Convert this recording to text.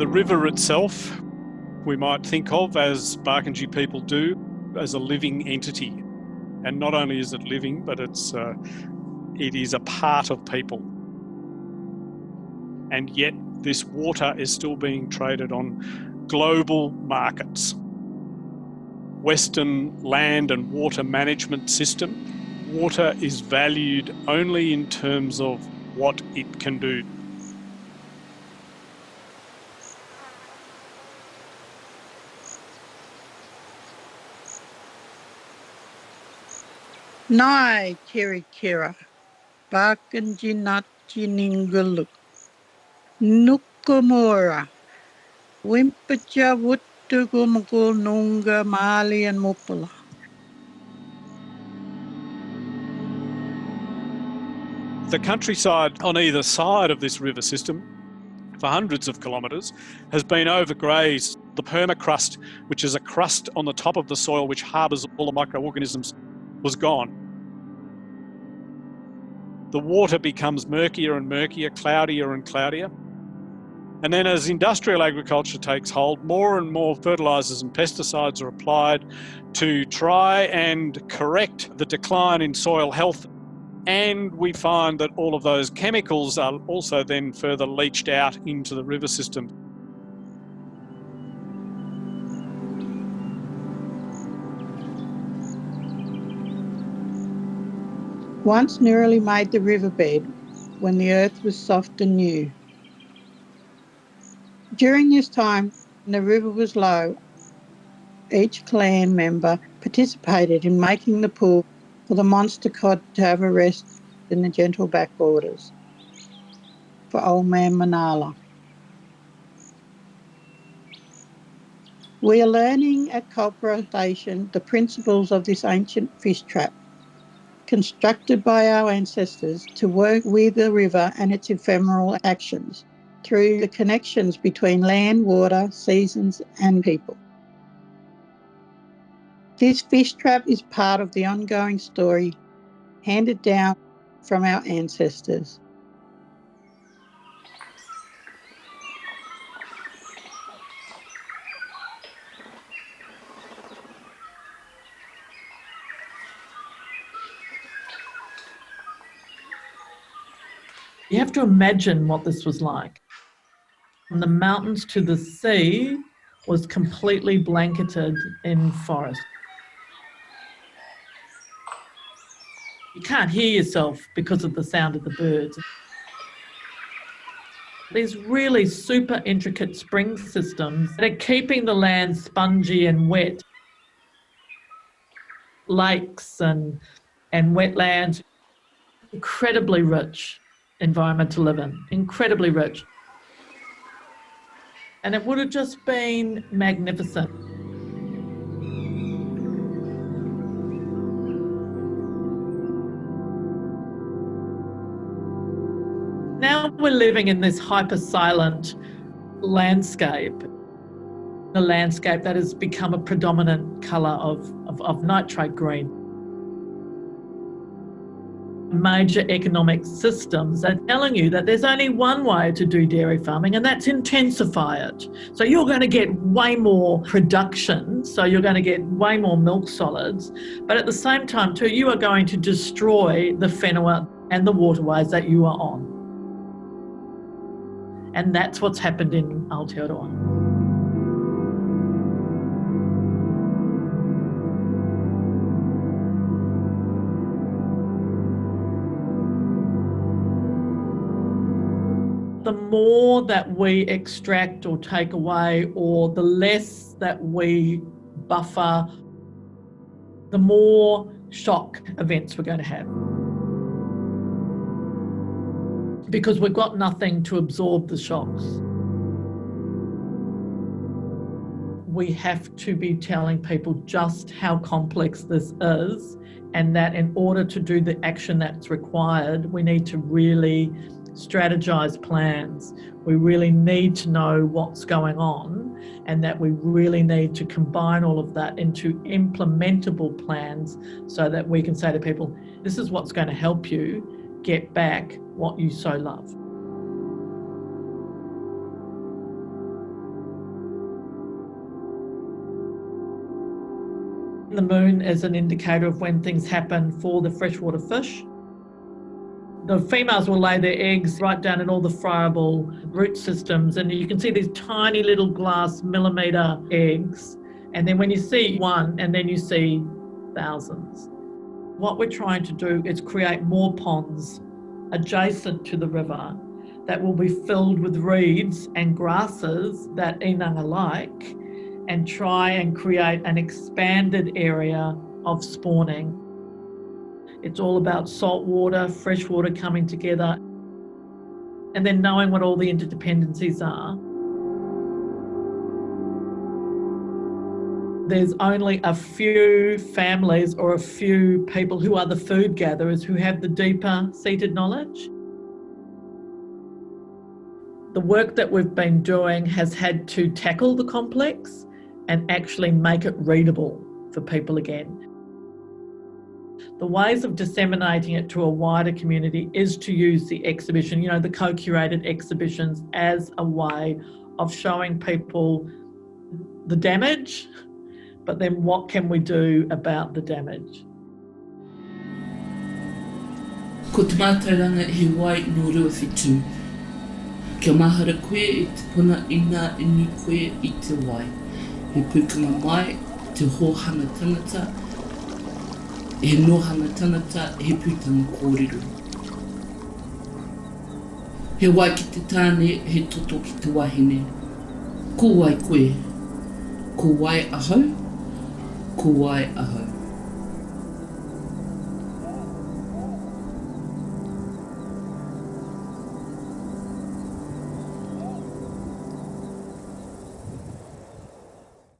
The river itself, we might think of, as Barkindji people do, as a living entity. And not only is it living, but it is a part of people. And yet this water is still being traded on global markets. Western land and water management system, water is valued only in terms of what it can do. Nai Kirikira, Barkindji Ningaluk, Nukumura, Wimpacha Wuttugumagul Nunga Mali and Mupula. The countryside on either side of this river system for hundreds of kilometres has been overgrazed. The permacrust, which is a crust on the top of the soil which harbours all the microorganisms, was gone. The water becomes murkier and murkier, cloudier and cloudier. And then as industrial agriculture takes hold, more and more fertilisers and pesticides are applied to try and correct the decline in soil health. And we find that all of those chemicals are also then further leached out into the river system. Once nearly made the riverbed when the earth was soft and new. During this time, when the river was low, each clan member participated in making the pool for the monster cod to have a rest in the gentle backwaters for old man Manala. We are learning at Culpra Station the principles of this ancient fish trap, constructed by our ancestors to work with the river and its ephemeral actions through the connections between land, water, seasons and people. This fish trap is part of the ongoing story handed down from our ancestors. You have to imagine what this was like. From the mountains to the sea was completely blanketed in forest. You can't hear yourself because of the sound of the birds. These really super intricate spring systems that are keeping the land spongy and wet. Lakes and wetlands, incredibly rich environment to live in, incredibly rich. And it would have just been magnificent. Now we're living in this hyper-silent landscape, a landscape that has become a predominant colour of nitrate green. Major economic systems are telling you that there's only one way to do dairy farming, and that's intensify it. So you're going to get way more production, so you're going to get way more milk solids, but at the same time too, you are going to destroy the whenua and the waterways that you are on. And that's what's happened in Aotearoa. The more that we extract or take away, or the less that we buffer, the more shock events we're going to have. Because we've got nothing to absorb the shocks. We have to be telling people just how complex this is, and that in order to do the action that's required, we need to really strategize plans. We really need to know what's going on, and that we really need to combine all of that into implementable plans so that we can say to people, this is what's going to help you get back what you so love. The moon is an indicator of when things happen for the freshwater fish. The females will lay their eggs right down in all the friable root systems, and you can see these tiny little glass millimetre eggs. And then when you see one, and then you see thousands. What we're trying to do is create more ponds adjacent to the river that will be filled with reeds and grasses that inanga like, and try and create an expanded area of spawning. It's all about salt water, fresh water coming together, and then knowing what all the interdependencies are. There's only a few families or a few people who are the food gatherers who have the deeper seated knowledge. The work that we've been doing has had to tackle the complex and actually make it readable for people again. The ways of disseminating it to a wider community is to use the exhibition, the co-curated exhibitions, as a way of showing people the damage, but then what can we do about the damage? Ko te mātauranga he wai no rua whitu. Kia mahara koe e te puna ina inu koe I te wai. He pukanga mai, te hōhanga tangata, he nohanga tangata, he putanga kōrero. He wai ki te tāne, he toto ki te wahine. Ko wai koe, ko wai ahau, ko wai ahau.